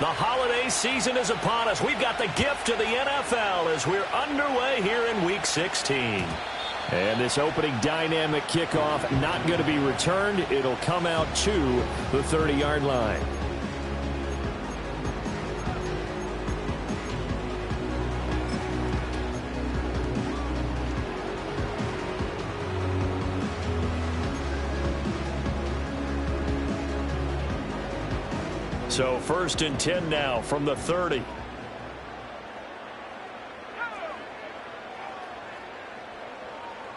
The holiday season is upon us. We've got the gift of the NFL as we're underway here in Week 16. And this opening dynamic kickoff not going to be returned. It'll come out to the 30-yard line. So 1st and 10 now from the 30.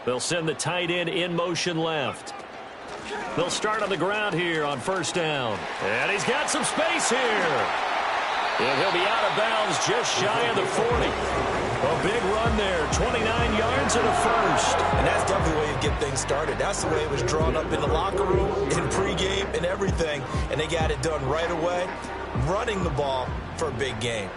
They'll send the tight end in motion left. They'll start on the ground here on 1st down. And he's got some space here. And he'll be out of bounds just shy of the 40. A big run there, 29 yards and a first. And that's definitely the way you get things started. That's the way it was drawn up in the locker room, in pregame, and everything. And they got it done right away, running the ball for a big game.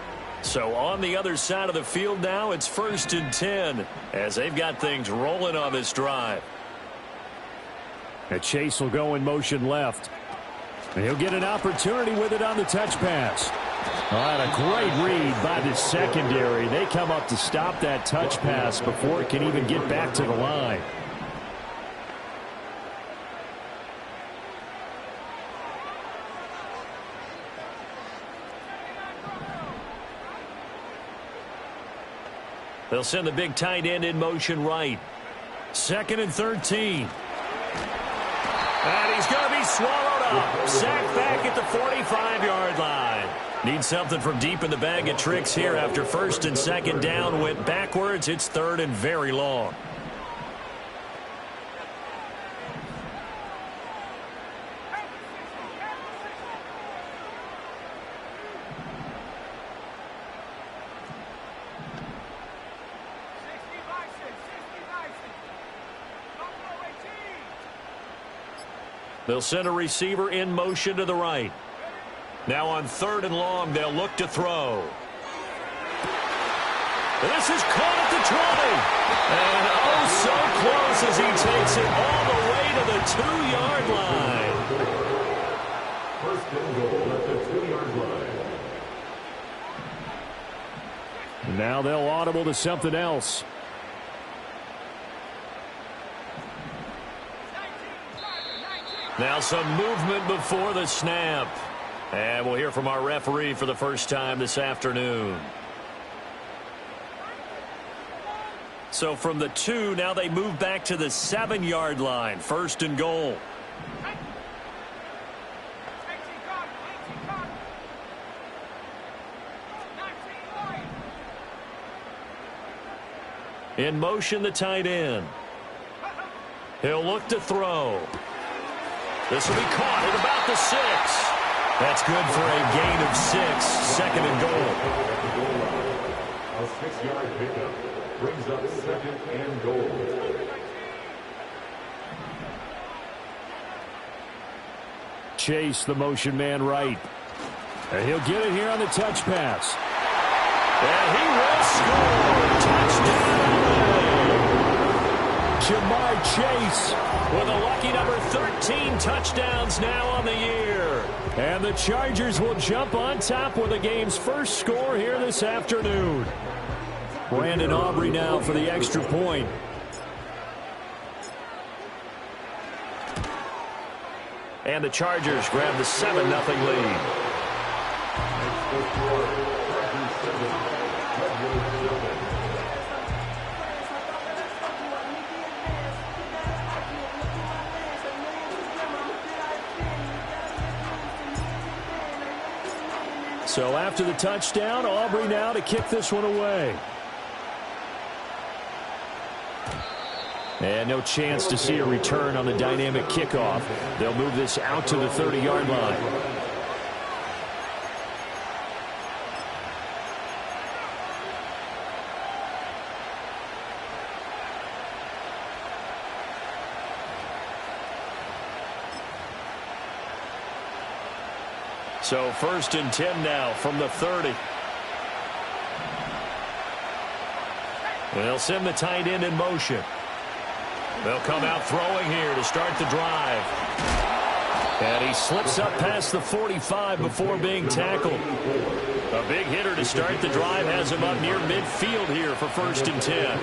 So on the other side of the field now, it's 1st and 10 as they've got things rolling on this drive. And Chase will go in motion left. And he'll get an opportunity with it on the touch pass. All right, a great read by the secondary. They come up to stop that touch pass before it can even get back to the line. They'll send the big tight end in motion right. 2nd and 13. And he's going to be swallowed up. Sacked back at the 45-yard line. Need something from deep in the bag of tricks here after 1st and 2nd down went backwards. It's 3rd and very long. They'll send a receiver in motion to the right. Now on 3rd and long, they'll look to throw. This is caught at the 20. And oh, so close as he takes it all the way to the 2-yard line. First and goal at the 2-yard line. Now they'll audible to something else. Now some movement before the snap. And we'll hear from our referee for the first time this afternoon. So from the 2, now they move back to the 7-yard line. 1st and goal. In motion, the tight end. He'll look to throw. This will be caught at about the 6. That's good for a gain of 6. 2nd and goal. A 6-yard pickup brings up 2nd and goal. Chase, the motion man right. And he'll get it here on the touch pass. And he will score. Touchdown. Ja'Marr Chase with a lucky number 13 touchdowns now on the year. And the Chargers will jump on top with the game's first score here this afternoon. Brandon Aubrey now for the extra point. And the Chargers grab the 7-0 lead. So after the touchdown, Aubrey now to kick this one away. And no chance to see a return on the dynamic kickoff. They'll move this out to the 30-yard line. So 1st and 10 now from the 30. They'll send the tight end in motion. They'll come out throwing here to start the drive. And he slips up past the 45 before being tackled. A big hitter to start the drive has him up near midfield here for 1st and 10.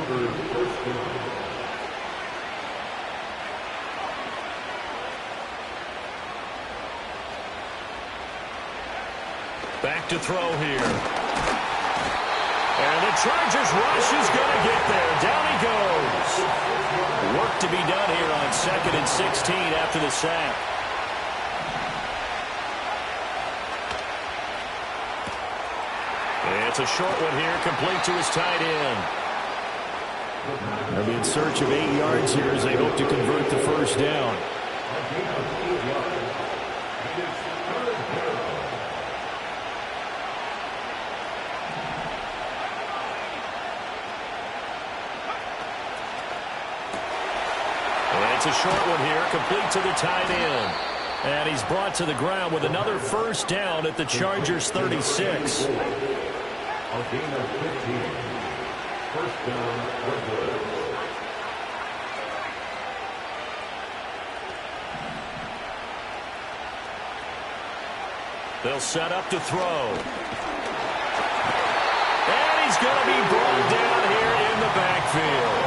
Back to throw here. And the Chargers rush is going to get there. Down he goes. Work to be done here on 2nd and 16 after the sack. It's a short one here, complete to his tight end. They'll be in search of 8 yards here as they hope to convert the first down. It's a short one here, complete to the tight end. And he's brought to the ground with another first down at the Chargers' 36. A gain of 15. First down, Redwoods. They'll set up to throw. And he's going to be brought down here in the backfield.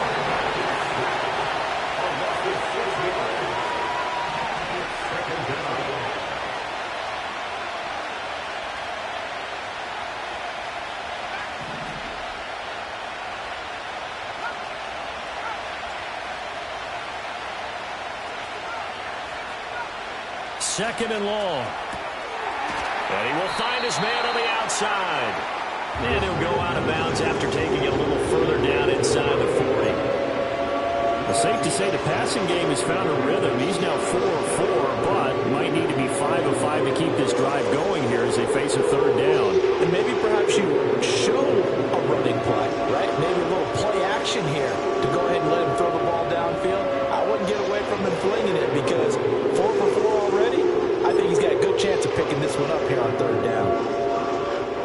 Second and long. And he will find his man on the outside. And he'll go out of bounds after taking it a little further down inside the 40. It's safe to say the passing game has found a rhythm. He's now 4 of 4, but might need to be 5 of 5 to keep this drive going here as they face a third down. And maybe perhaps you show a running play, right? Maybe a little play action here to go ahead and let him throw the ball downfield. I wouldn't get away from him flinging it because 4 for 4 already. I think he's got a good chance of picking this one up here on third down.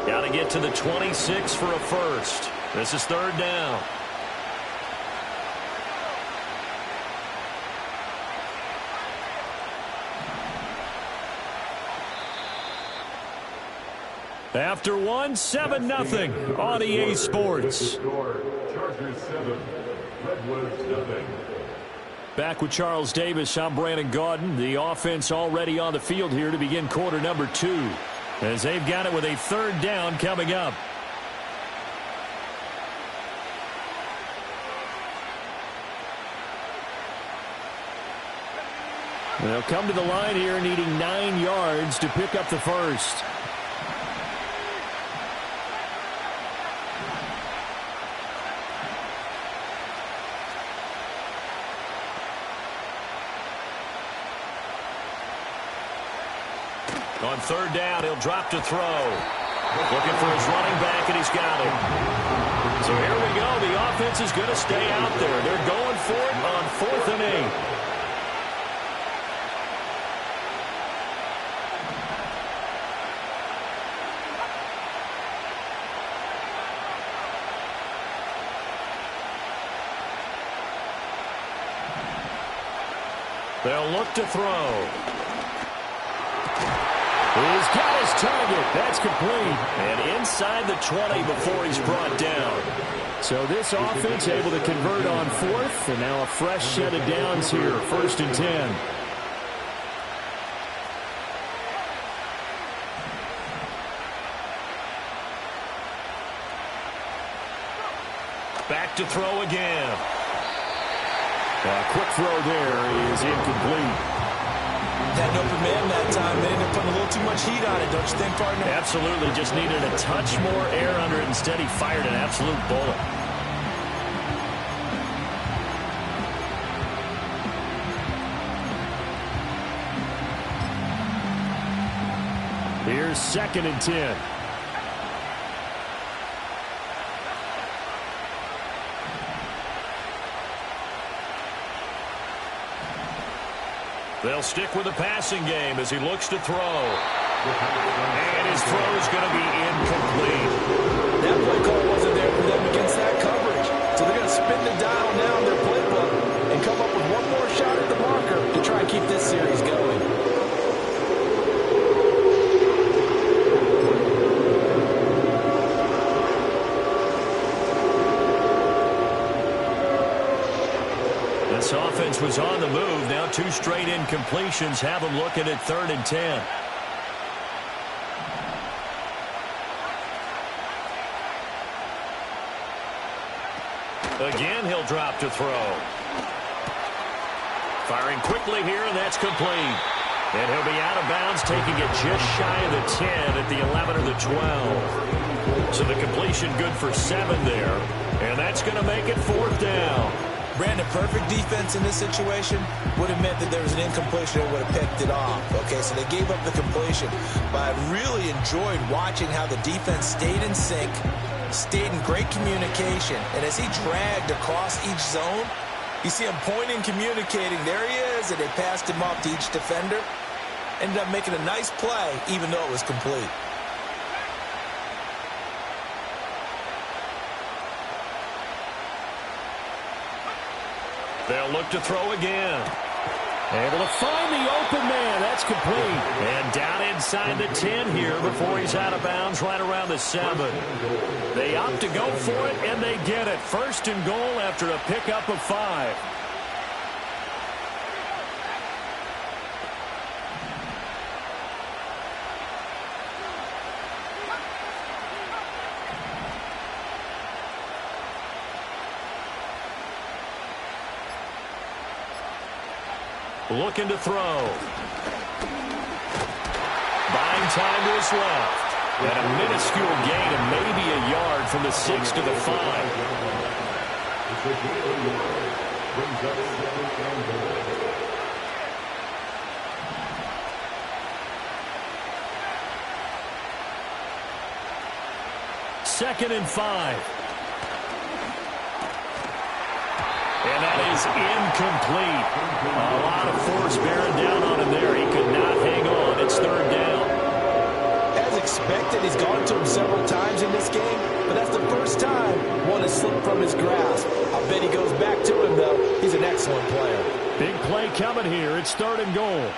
Got to get to the 26 for a first. This is third down. After one, 7-0 on EA Sports. Chargers 7, Redwoods 0. Back with Charles Davis, I'm Brandon Gaudin. The offense already on the field here to begin quarter number 2. As they've got it with a third down coming up. They'll come to the line here needing 9 yards to pick up the first. On third down, he'll drop to throw. Looking for his running back, and he's got him. So here we go. The offense is going to stay out there. They're going for it on 4th and 8. They'll look to throw. He's got his target. That's complete. And inside the 20 before he's brought down. So this offense able to convert on 4th. And now a fresh set of downs here. 1st and 10. Back to throw again. A quick throw there is incomplete. Had an open man that time. They ended up putting a little too much heat on it, don't you think, partner? Absolutely. Just needed a touch more air under it. Instead, he fired an absolute bullet. Here's 2nd and 10. They'll stick with the passing game as he looks to throw. And his throw is going to be incomplete. That play call wasn't there for them against that coverage. So they're going to spin the dial now in their playbook and come up with one more shot at the marker to try and keep this series going. offense was on the move. Now 2 straight incompletions have them looking at 3rd and 10. Again, he'll drop to throw. Firing quickly here, and that's complete. And he'll be out of bounds, taking it just shy of the 10 at the 11 or the 12. So the completion good for 7 there. And that's going to make it 4th down. Brandon, perfect defense in this situation would have meant that there was an incompletion and would have picked it off. Okay, so they gave up the completion. But I really enjoyed watching how the defense stayed in sync, stayed in great communication. And as he dragged across each zone, you see him pointing, communicating. There he is, and they passed him off to each defender. Ended up making a nice play, even though it was complete. They'll look to throw again. Able to find the open man. That's complete. And down inside the 10 here before he's out of bounds right around the 7. They opt to go for it, and they get it. 1st and goal after a pickup of 5. Looking to throw. Buying time to his left. And a minuscule gain of maybe a yard from the 6 to the 5. Second and 5. And that is incomplete. A lot of force bearing down on him there. He could not hang on. It's 3rd down. As expected, he's gone to him several times in this game, but that's the first time one has slipped from his grasp. I bet he goes back to him, though. He's an excellent player. Big play coming here. It's 3rd and goal.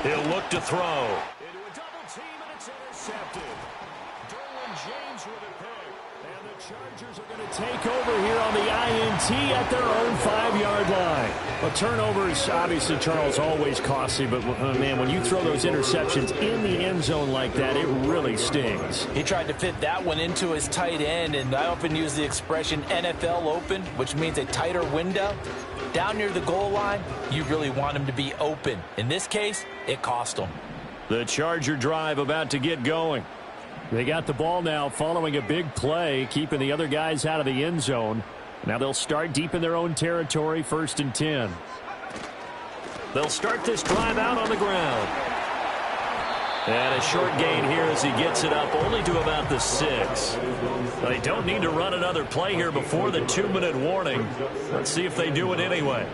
He'll look to throw. Into a double team, and it's intercepted. Derwin James with a pick. And the Chargers are going to take over here on the INT at their own 5-yard line. Well, turnovers, obviously, Charles, always costly. But, man, when you throw those interceptions in the end zone like that, it really stings. He tried to fit that one into his tight end, and I often use the expression NFL open, which means a tighter window. Down near the goal line, you really want him to be open. In this case, it cost him. The Charger drive about to get going. They got the ball now following a big play, keeping the other guys out of the end zone. Now they'll start deep in their own territory, 1st and 10. They'll start this drive out on the ground. And a short gain here as he gets it up only to about the 6. They don't need to run another play here before the 2-minute warning. Let's see if they do it anyway.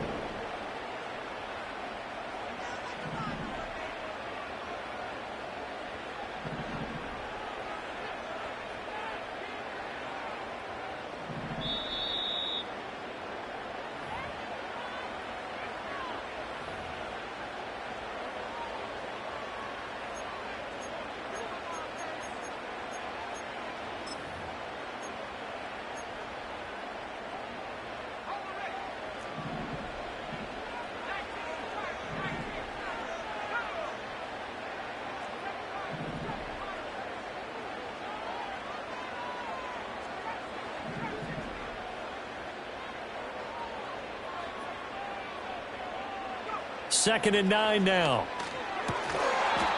Second and 9 now.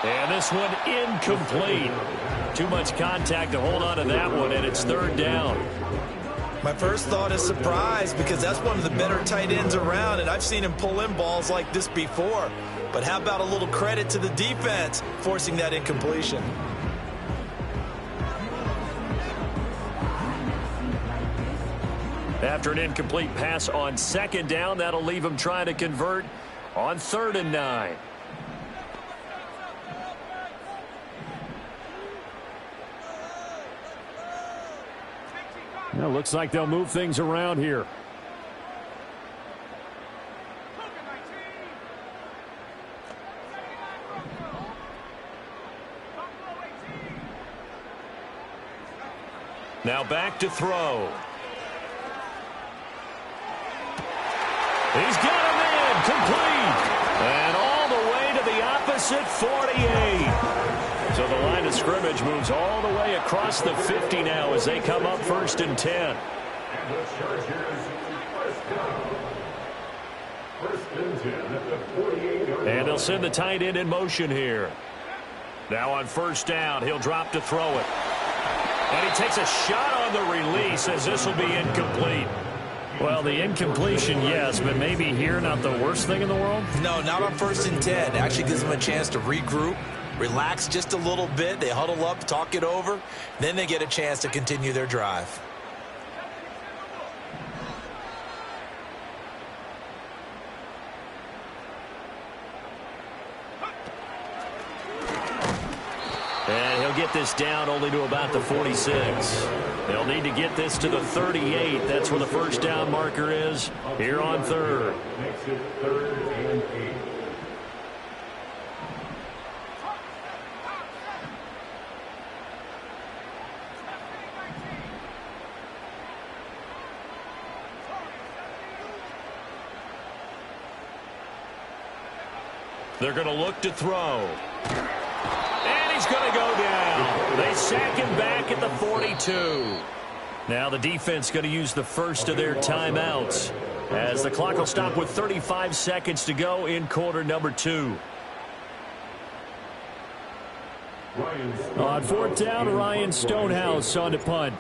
And this one incomplete. Too much contact to hold on to that one, and it's 3rd down. My first thought is surprise, because that's one of the better tight ends around, and I've seen him pull in balls like this before. But how about a little credit to the defense forcing that incompletion? After an incomplete pass on 2nd down, that'll leave him trying to convert on 3rd and 9. Now looks like they'll move things around here. Now back to throw. He's got him in, complete. And all the way to the opposite 48. So the line of scrimmage moves all the way across the 50 now as they come up 1st and 10. And the Chargers first down. 1st and 10 at the 48-yard line. And they'll send the tight end in motion here. Now on 1st down, he'll drop to throw it. And he takes a shot on the release as this will be incomplete. Well, the incompletion, yes, but maybe here not the worst thing in the world? No, not on 1st and 10. It actually gives them a chance to regroup, relax just a little bit. They huddle up, talk it over. Then they get a chance to continue their drive. And he'll get this down only to about the 46. They'll need to get this to the 38. That's where the 1st down marker is here on 3rd. Makes it 3rd and 8. They're going to look to throw. And he's going to go down. They sack him back at the 42. Now the defense going to use the first of their timeouts as the clock will stop with 35 seconds to go in quarter number 2. On 4th down, Ryan Stonehouse on to punt.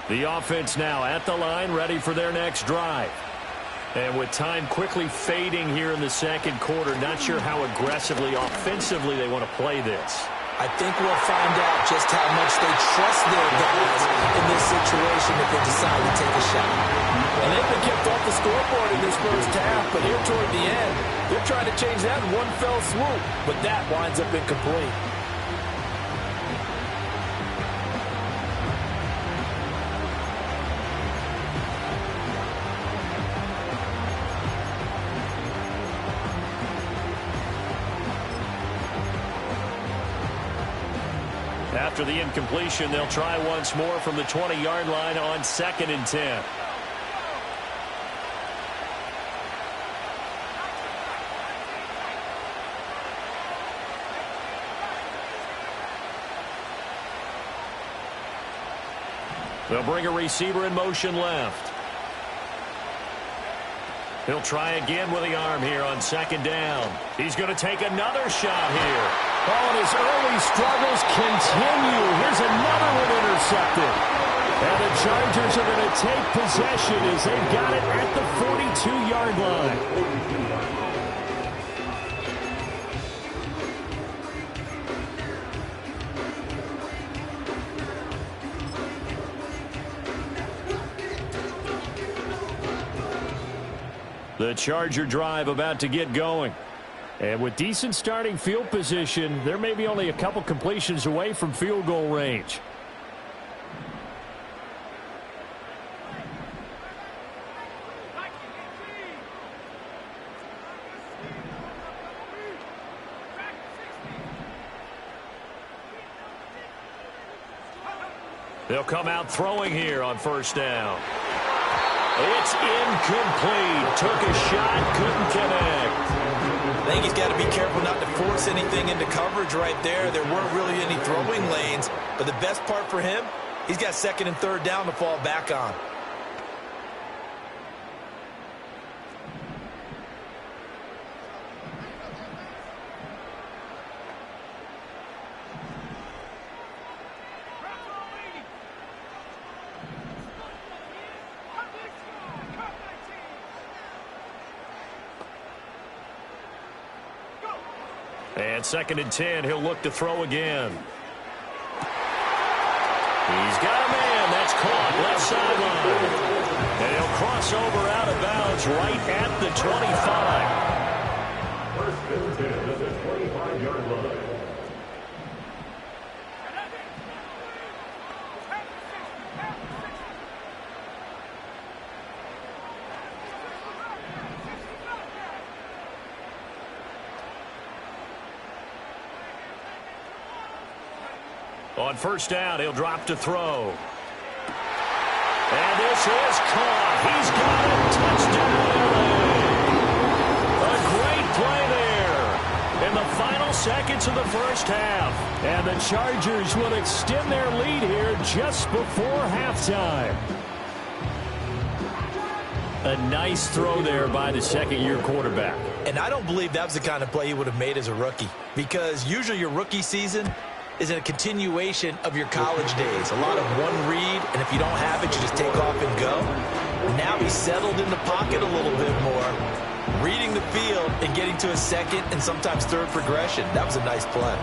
The offense now at the line, ready for their next drive. And with time quickly fading here in the 2nd quarter, not sure how aggressively, offensively they want to play this. I think we'll find out just how much they trust their guys in this situation if they decide to take a shot. And they've been kept off the scoreboard in this 1st half, but here toward the end, they're trying to change that in one fell swoop, but that winds up incomplete. After the incompletion, they'll try once more from the 20-yard line on 2nd and 10. They'll bring a receiver in motion left. He'll try again with the arm here on 2nd down. He's going to take another shot here. Oh, and his early struggles continue. Here's another one intercepted. And the Chargers are going to take possession as they've got it at the 42-yard line. The Charger drive about to get going. And with decent starting field position, there may be only a couple completions away from field goal range. They'll come out throwing here on 1st down. It's incomplete. Took a shot, couldn't connect. I think he's got to be careful not to force anything into coverage right there. There weren't really any throwing lanes, but the best part for him, he's got 2nd and 3rd down to fall back on. And 2nd and 10, he'll look to throw again. He's got a man. That's caught left sideline. And he'll cross over out of bounds right at the 25. First and 10 at the 25-yard line. On first down, he'll drop to throw. And this is caught. He's got a touchdown, LA. A great play there in the final seconds of the first half. And the Chargers will extend their lead here just before halftime. A nice throw there by the second-year quarterback. And I don't believe that was the kind of play he would have made as a rookie, because usually your rookie season is a continuation of your college days. A lot of one read, and if you don't have it, you just take off and go. Now he's settled in the pocket a little bit more, reading the field and getting to a second and sometimes third progression. That was a nice play.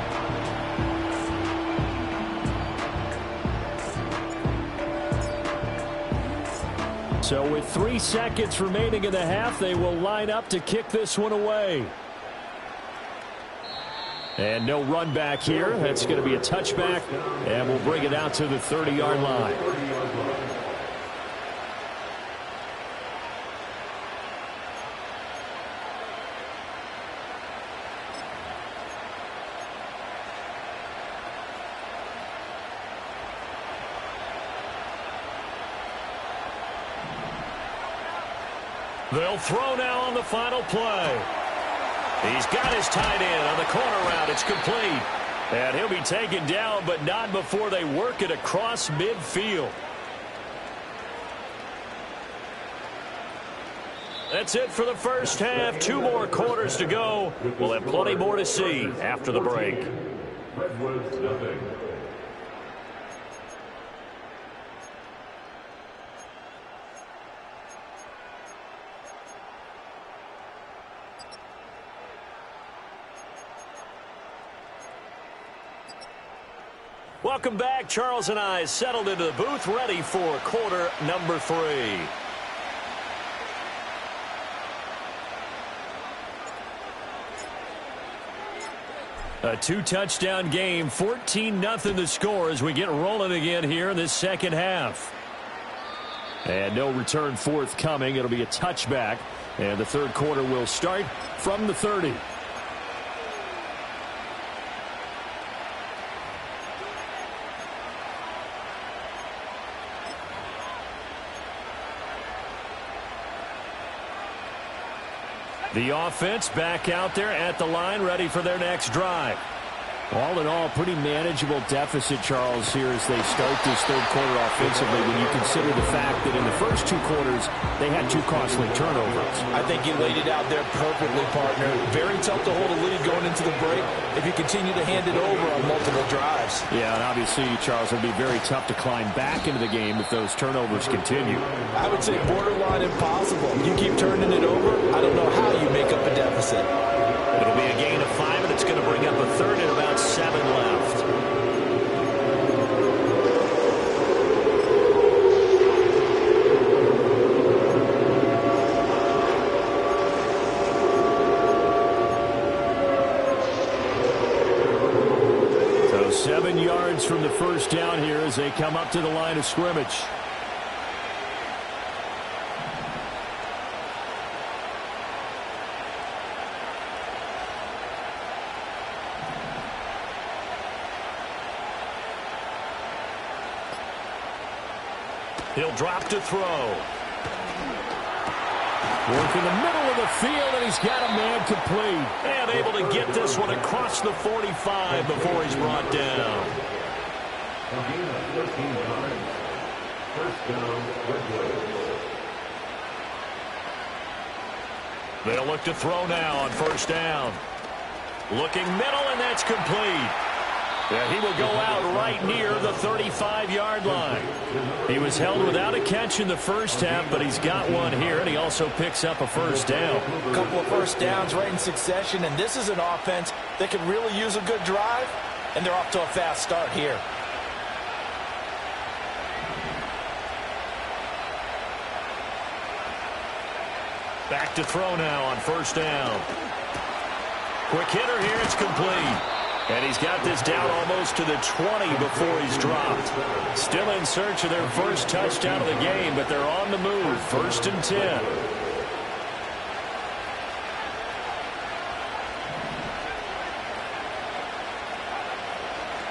So with 3 seconds remaining in the half, they will line up to kick this one away. And no run back here. That's going to be a touchback, and we'll bring it out to the 30-yard line. They'll throw now on the final play. He's got his tight end on the corner route. It's complete. And he'll be taken down, but not before they work it across midfield. That's it for the first half. 2 more quarters to go. We'll have plenty more to see after the break. Redwoods, nothing. Welcome back. Charles and I settled into the booth, ready for quarter number 3. A 2-touchdown game, 14-0 the score as we get rolling again here in this second half. And no return forthcoming. It'll be a touchback, and the third quarter will start from the 30. The offense back out there at the line, ready for their next drive. All in all, pretty manageable deficit, Charles, here as they start this third quarter offensively when you consider the fact that in the first 2 quarters, they had 2 costly turnovers. I think you laid it out there perfectly, partner. Very tough to hold a lead going into the break if you continue to hand it over on multiple drives. Yeah, and obviously, Charles, it would be very tough to climb back into the game if those turnovers continue. I would say borderline impossible. You keep turning it over, I don't know how you make up a deficit. It'll be a gain of 5, and it's going to bring up a third and about 7 left. So 7 yards from the first down here as they come up to the line of scrimmage. He'll drop to throw. Work in the middle of the field, and he's got a man complete. And able to get this one across the 45 before he's brought down. A gain of 13 yards. First down, Redwoods. They'll look to throw now on first down. Looking middle, and that's complete. Yeah, he will go out right near the 35-yard line. He was held without a catch in the first half, but he's got one here, and he also picks up a first down. A couple of first downs right in succession, and this is an offense that could really use a good drive, and they're off to a fast start here. Back to throw now on first down. Quick hitter here. It's complete. And he's got this down almost to the 20 before he's dropped. Still in search of their first touchdown of the game, but they're on the move. 1st and 10.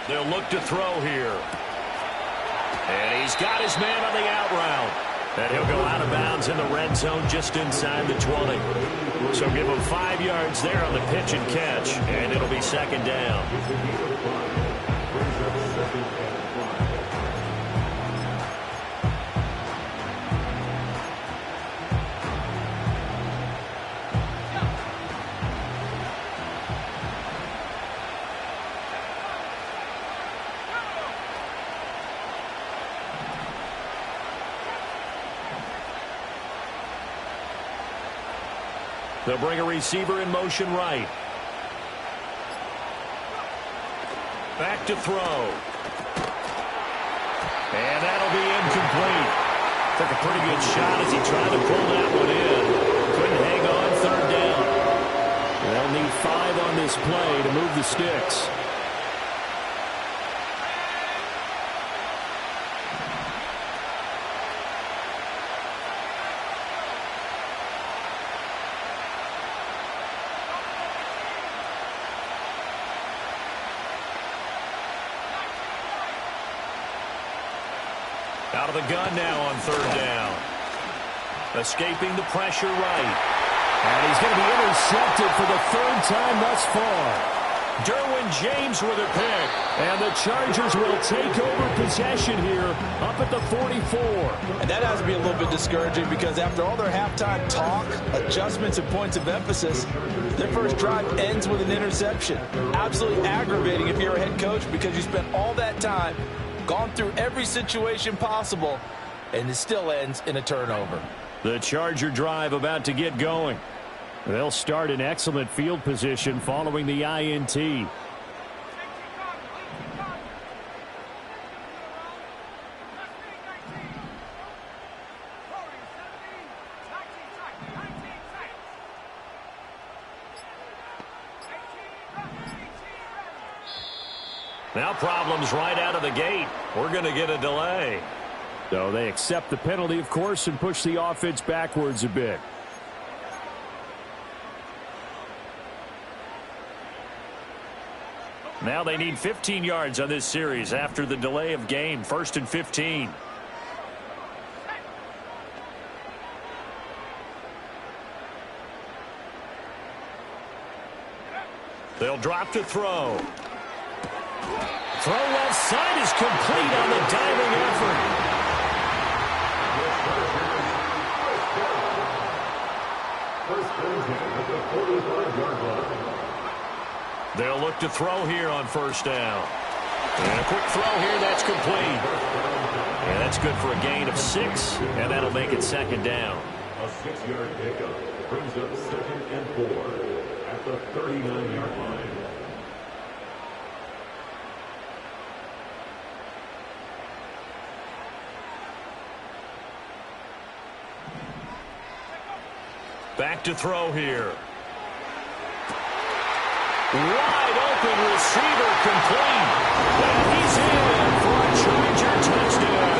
They'll look to throw here. And he's got his man on the out route. And he'll go out of bounds in the red zone just inside the 20. So give him 5 yards there on the pitch and catch. And it'll be 2nd down. They'll bring a receiver in motion right. Back to throw. And that'll be incomplete. Took a pretty good shot as he tried to pull that one in. Couldn't hang on 3rd down. They'll need 5 on this play to move the sticks. Out of the gun now on 3rd down. Escaping the pressure right. And he's going to be intercepted for the 3rd time thus far. Derwin James with a pick. And the Chargers will take over possession here up at the 44. And that has to be a little bit discouraging because after all their halftime talk, adjustments, and points of emphasis, their first drive ends with an interception. Absolutely aggravating if you're a head coach because you spent all that time, gone through every situation possible, and it still ends in a turnover. The Charger drive about to get going. They'll start in excellent field position following the INT. Now problems right out of the gate. We're going to get a delay. So they accept the penalty, of course, and push the offense backwards a bit. Now they need 15 yards on this series after the delay of game. 1st and 15. They'll drop to throw. Throw left side is complete on the diving effort. They'll look to throw here on 1st down. And a quick throw here, that's complete. And that's good for a gain of 6, and that'll make it 2nd down. A 6-yard pickup brings up 2nd and 4 at the 39-yard line. Back to throw here. Wide open receiver complete. And he's in for a Charger touchdown.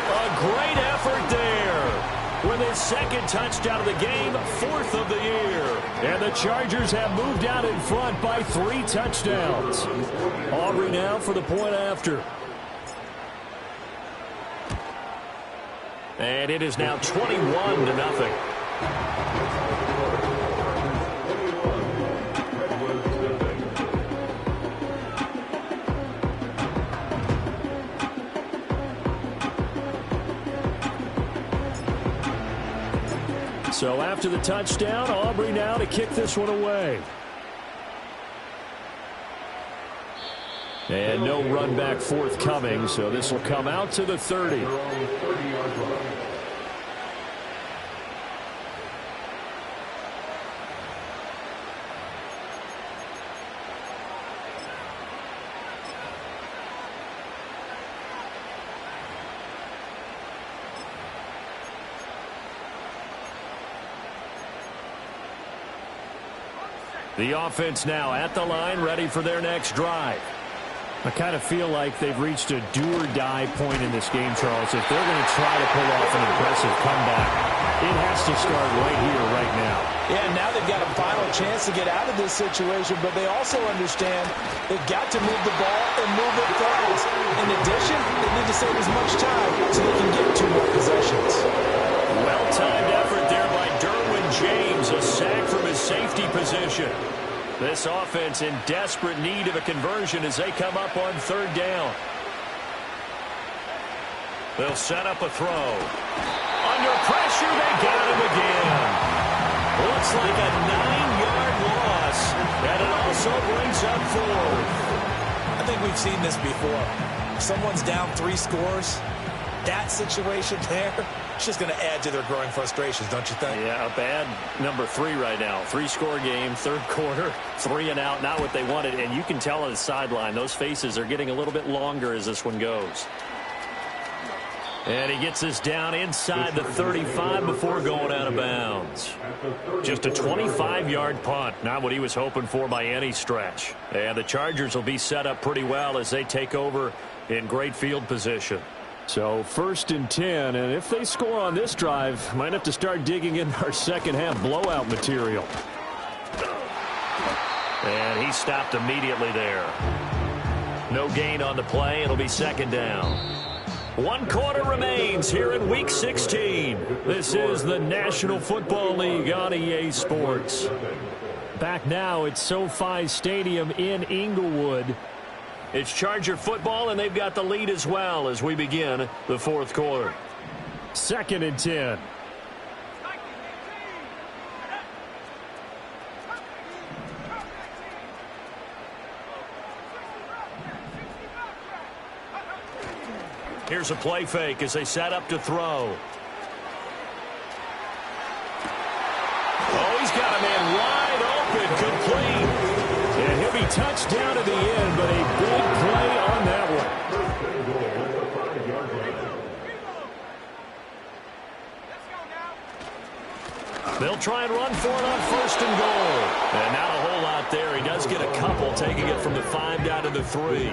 A great effort there. With his 2nd touchdown of the game, 4th of the year. And the Chargers have moved out in front by 3 touchdowns. Aubrey now for the point after. And it is now 21-0. So after the touchdown, Aubrey now to kick this one away. And no run back forthcoming, so this will come out to the 30. The offense now at the line, ready for their next drive. I kind of feel like they've reached a do-or-die point in this game, Charles. If they're going to try to pull off an impressive comeback, it has to start right here, right now. Yeah, now they've got a final chance to get out of this situation, but they also understand they've got to move the ball and move it fast. In addition, they need to save as much time so they can get 2 more possessions. Well-timed effort there by Derwin James, a sack from his safety position. This offense in desperate need of a conversion as they come up on 3rd down. They'll set up a throw. Under pressure, they got him again. Looks like a 9-yard loss, and it also brings up 4th. I think we've seen this before. Someone's down 3 scores. That situation there, it's just going to add to their growing frustrations, don't you think? Yeah, a bad number 3 right now. 3-score game, 3rd quarter, 3 and out, not what they wanted. And you can tell on the sideline, those faces are getting a little bit longer as this one goes. And he gets us down inside the 35 before going out of bounds. Just a 25-yard punt, not what he was hoping for by any stretch. And the Chargers will be set up pretty well as they take over in great field position. So 1st and 10, and if they score on this drive, might have to start digging in our second-half blowout material. And he stopped immediately there. No gain on the play. It'll be 2nd down. 1 quarter remains here in Week 16. This is the National Football League on EA Sports. Back now at SoFi Stadium in Inglewood. It's Charger football, and they've got the lead as well as we begin the 4th quarter. 2nd and 10. Here's a play fake as they set up to throw. Oh, he's got a man wide open, complete. And he'll be touched down at the end, but a big play on that one. They'll try and run for it on 1st and goal. And not a whole lot there. He does get a couple, taking it from the 5 down to the 3.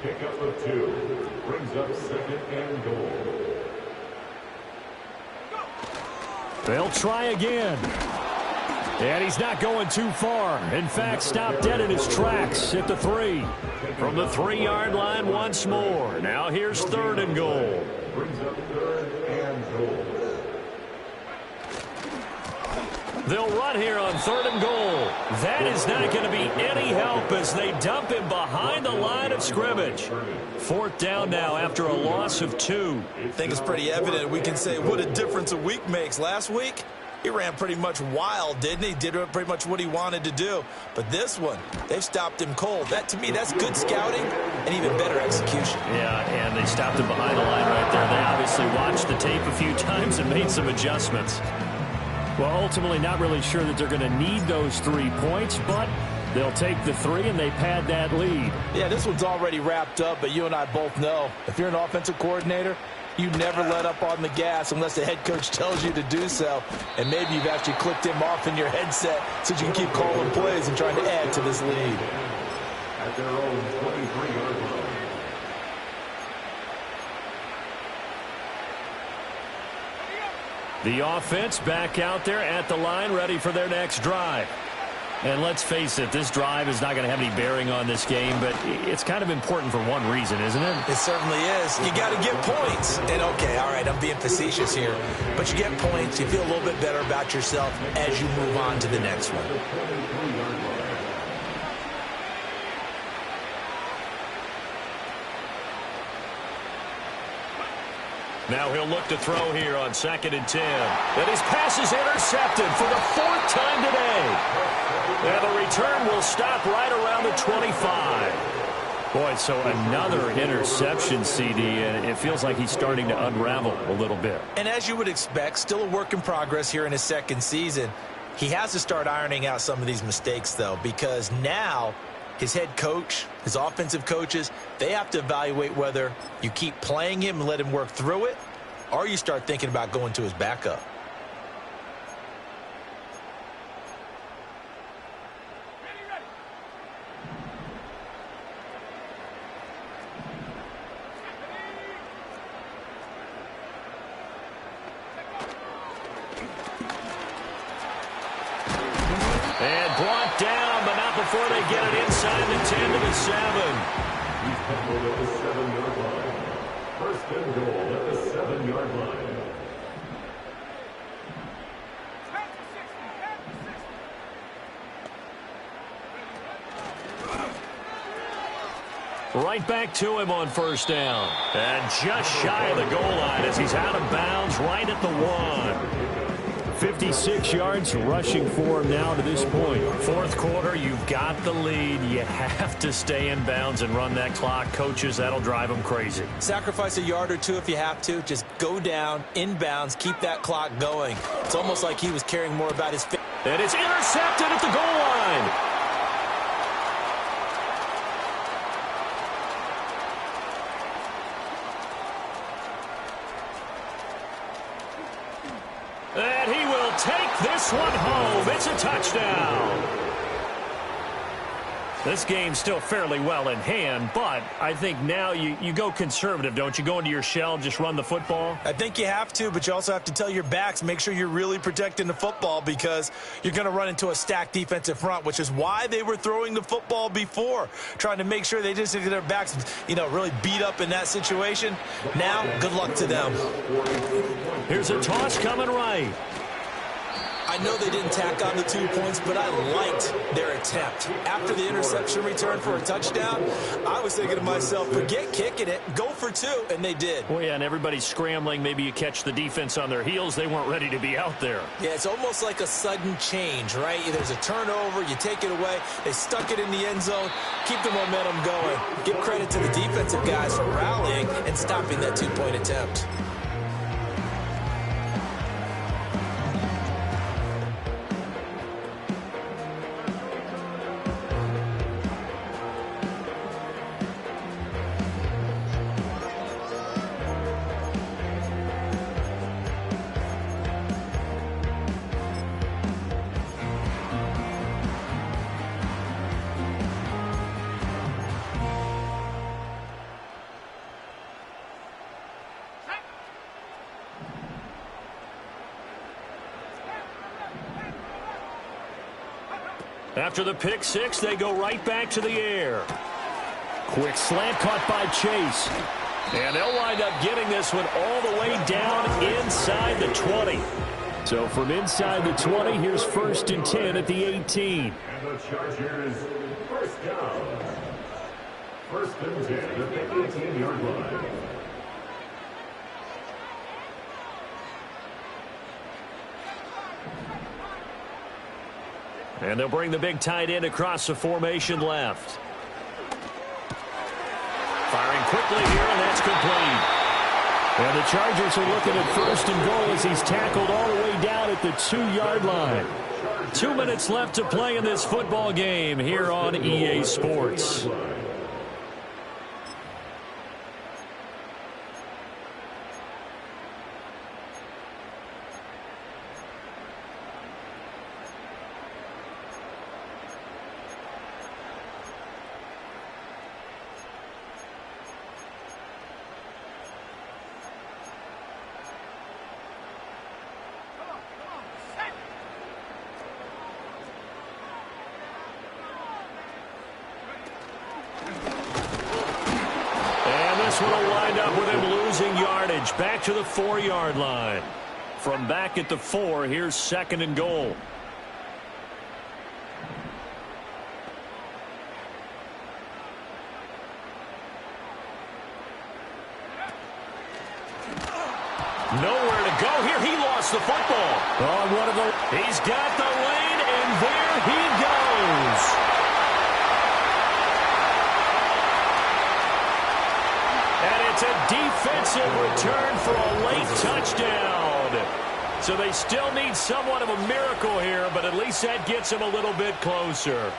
Pick up a 2. Brings up 2nd and goal. They'll try again. And he's not going too far. In fact, stopped dead in his tracks at the 3. From the 3-yard line once more. Now here's 3rd and goal. Brings up 3rd and goal. They'll run here on 3rd and goal. That is not going to be any help as they dump him behind the line of scrimmage. 4th down now after a loss of 2. I think it's pretty evident. We can say what a difference a week makes. Last week, he ran pretty much wild, didn't he? Did pretty much what he wanted to do. But this one, they've stopped him cold. That, to me, that's good scouting and even better execution. Yeah, and they stopped him behind the line right there. They obviously watched the tape a few times and made some adjustments. Well, ultimately not really sure that they're going to need those 3 points, but they'll take the 3 and they pad that lead. Yeah, this one's already wrapped up, but you and I both know if you're an offensive coordinator, you never let up on the gas unless the head coach tells you to do so. And maybe you've actually clicked him off in your headset so you can keep calling plays and trying to add to this lead. At their own 23-yard line. The offense back out there at the line, ready for their next drive. And let's face it, this drive is not going to have any bearing on this game, but it's kind of important for one reason, isn't it? It certainly is. You got to get points. And, okay, all right, I'm being facetious here. But you get points, you feel a little bit better about yourself as you move on to the next one. Now he'll look to throw here on 2nd and 10. And his pass is intercepted for the 4th time today. And the return will stop right around the 25. Boy, so another interception, CD, and it feels like he's starting to unravel a little bit. And as you would expect, still a work in progress here in his 2nd season. He has to start ironing out some of these mistakes, though, because now his head coach, his offensive coaches, they have to evaluate whether you keep playing him and let him work through it, or you start thinking about going to his backup. before they get it inside the 10 to the 7. He's tackled at the 7-yard line. First and goal at the 7-yard line. Right back to him on first down. And just shy of the goal line as he's out of bounds right at the 1. 56 yards rushing for him now to this point. Fourth quarter, you've got the lead. You have to stay in bounds and run that clock. Coaches, that'll drive them crazy. Sacrifice a yard or two if you have to. Just go down, in bounds, keep that clock going. It's almost like he was caring more about his... And it's intercepted at the goal line. And he will take this one home. It's a touchdown. This game's still fairly well in hand, but I think now you go conservative, don't you? Go into your shell, just run the football? I think you have to, but you also have to tell your backs, make sure you're really protecting the football because you're going to run into a stacked defensive front, which is why they were throwing the football before, trying to make sure they just get their backs, really beat up in that situation. Now, good luck to them. Here's a toss coming right. I know they didn't tack on the 2 points, but I liked their attempt. After the interception return for a touchdown, I was thinking to myself, forget kicking it, go for 2, and they did. Well, yeah, and everybody's scrambling. Maybe you catch the defense on their heels. They weren't ready to be out there. Yeah, it's almost like a sudden change, right? There's a turnover, you take it away, they stuck it in the end zone, keep the momentum going. Give credit to the defensive guys for rallying and stopping that 2-point attempt. After the pick six, they go right back to the air. Quick slant caught by Chase. And they'll wind up getting this one all the way down inside the 20. So from inside the 20, here's 1st and 10 at the 18. And the Chargers, first down. 1st and 10 at the 18-yard line. And they'll bring the big tight end across the formation left. Firing quickly here, and that's complete. And the Chargers are looking at 1st and goal as he's tackled all the way down at the 2-yard line. 2 minutes left to play in this football game here on EA Sports. This one will wind up with him losing yardage back to the 4-yard line. From back at the 4, here's 2nd and goal. Nowhere to go here. He lost the football. He's got the lane, and there he goes. And it's a defensive return for a late touchdown. So they still need somewhat of a miracle here, but at least that gets them a little bit closer.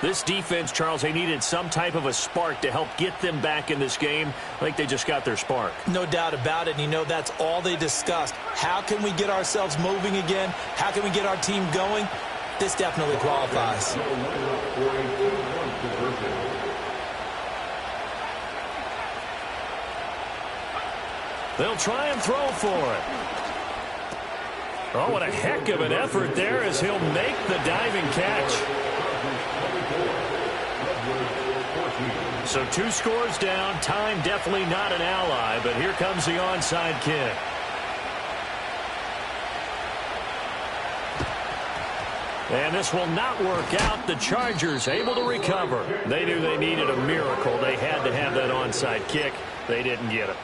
This defense, Charles, they needed some type of a spark to help get them back in this game. I think they just got their spark. No doubt about it. And, you know, that's all they discussed. How can we get ourselves moving again? How can we get our team going? This definitely qualifies. They'll try and throw for it. Oh, what a heck of an effort there as he'll make the diving catch. So 2 scores down. Time definitely not an ally, but here comes the onside kick. And this will not work out. The Chargers able to recover. They knew they needed a miracle. They had to have that onside kick. They didn't get it.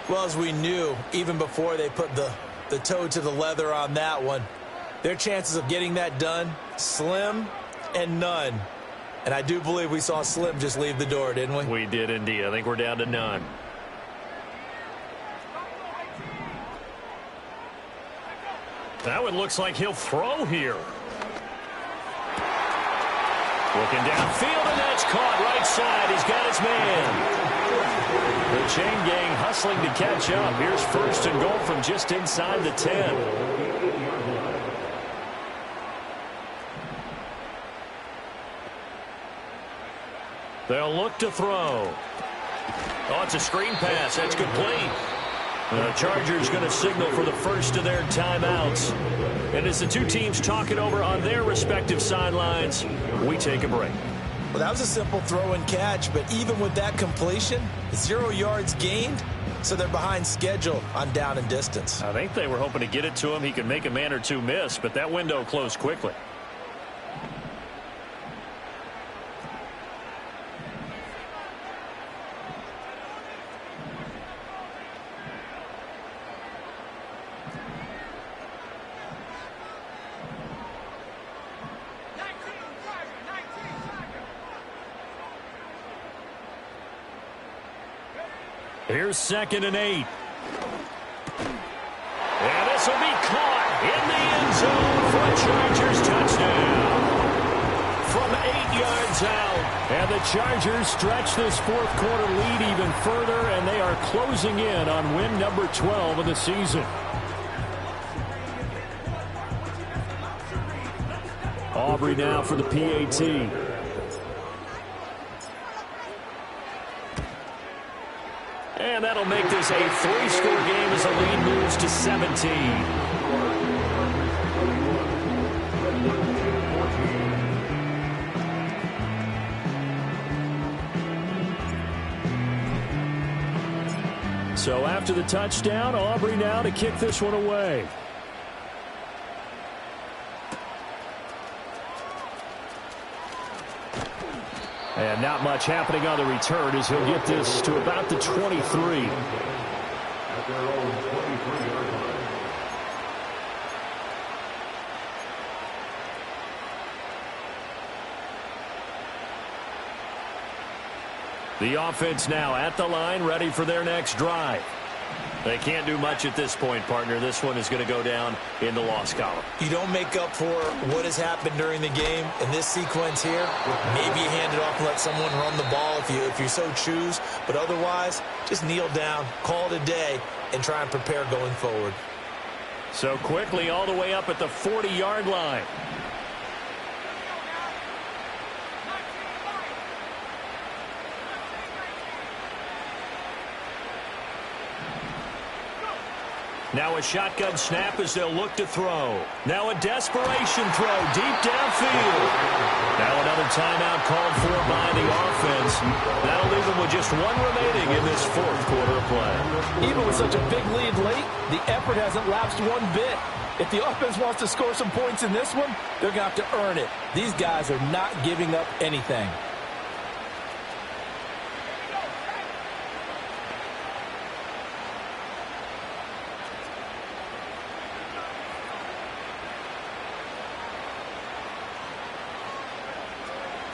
Well, as we knew, even before they put the toe to the leather on that one, their chances of getting that done, slim and none. And I do believe we saw Slim just leave the door, didn't we? We did indeed. I think we're down to none. That one looks like he'll throw here. Looking downfield, and that's caught right side. He's got his man. The chain gang hustling to catch up. Here's 1st and goal from just inside the 10. They'll look to throw. Oh, it's a screen pass. That's complete. The Chargers going to signal for the first of their timeouts. And as the 2 teams talk it over on their respective sidelines, we take a break. Well, that was a simple throw and catch, but even with that completion, 0 yards gained, so they're behind schedule on down and distance. I think they were hoping to get it to him. He could make a man or 2 miss, but that window closed quickly. Here's 2nd and 8. And this will be caught in the end zone for a Chargers touchdown. From 8 yards out. And the Chargers stretch this 4th quarter lead even further, and they are closing in on win number 12 of the season. Aubrey now for the PAT. And that'll make this a 3-score game as the lead moves to 17. So after the touchdown, Aubrey now to kick this one away. And not much happening on the return as he'll get this to about the 23. At their own 23-yard line. The offense now at the line, ready for their next drive. They can't do much at this point, partner. This one is going to go down in the loss column. You don't make up for what has happened during the game in this sequence here. Maybe you hand it off and let someone run the ball if you so choose. But otherwise, just kneel down, call it a day, and try and prepare going forward. So quickly all the way up at the 40-yard line. Now a shotgun snap as they'll look to throw. Now a desperation throw deep downfield. Now another timeout called for by the offense. That'll leave them with just 1 remaining in this 4th quarter of play. Even with such a big lead late, the effort hasn't lapsed one bit. If the offense wants to score some points in this one, they're going to have to earn it. These guys are not giving up anything.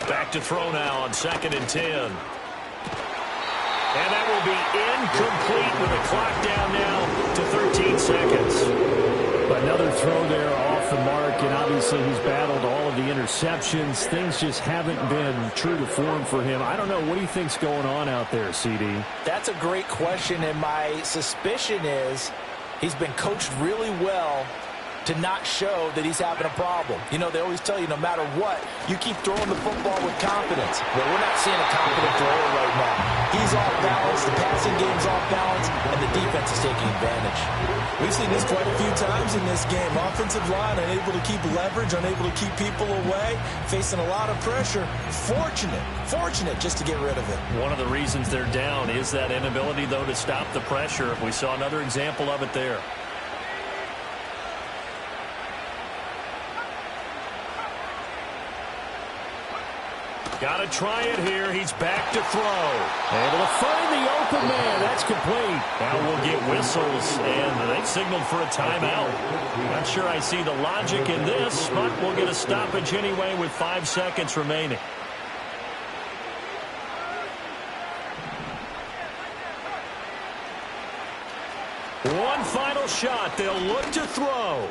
Back to throw now on 2nd and 10. And that will be incomplete with the clock down now to 13 seconds. Another throw there off the mark, and obviously he's battled all of the interceptions. Things just haven't been true to form for him. I don't know. What do you think's going on out there, CD? That's a great question, and my suspicion is he's been coached really well to not show that he's having a problem. You know, they always tell you no matter what, you keep throwing the football with confidence. Well, we're not seeing a confident thrower right now. He's off balance, the passing game's off balance, and the defense is taking advantage. We've seen this quite a few times in this game. Offensive line unable to keep leverage, unable to keep people away, facing a lot of pressure. Fortunate just to get rid of it. One of the reasons they're down is that inability, though, to stop the pressure. We saw another example of it there. Got to try it here. He's back to throw. Able to find the open man. That's complete. Now we'll get whistles, and they signaled for a timeout. Not sure I see the logic in this, but we'll get a stoppage anyway with 5 seconds remaining. One final shot. They'll look to throw.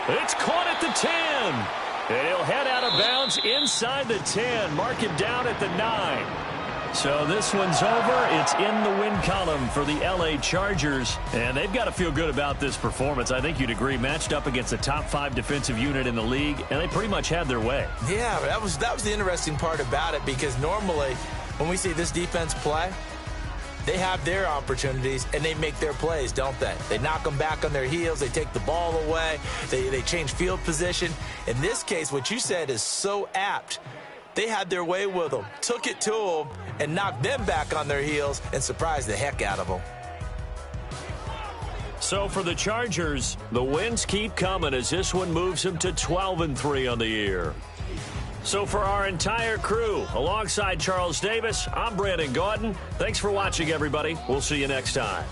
It's caught at the 10. And he'll head out of bounds inside the 10. Mark him down at the 9. So this one's over. It's in the win column for the L.A. Chargers. And they've got to feel good about this performance. I think you'd agree, matched up against the top 5 defensive unit in the league, and they pretty much had their way. Yeah, that was the interesting part about it, because normally when we see this defense play, they have their opportunities, and they make their plays, don't they? They knock them back on their heels. They take the ball away. They change field position. In this case, what you said is so apt. They had their way with them, took it to them, and knocked them back on their heels and surprised the heck out of them. So for the Chargers, the wins keep coming as this one moves them to 12-3 on the year. So for our entire crew, alongside Charles Davis, I'm Brandon Gaudin. Thanks for watching, everybody. We'll see you next time.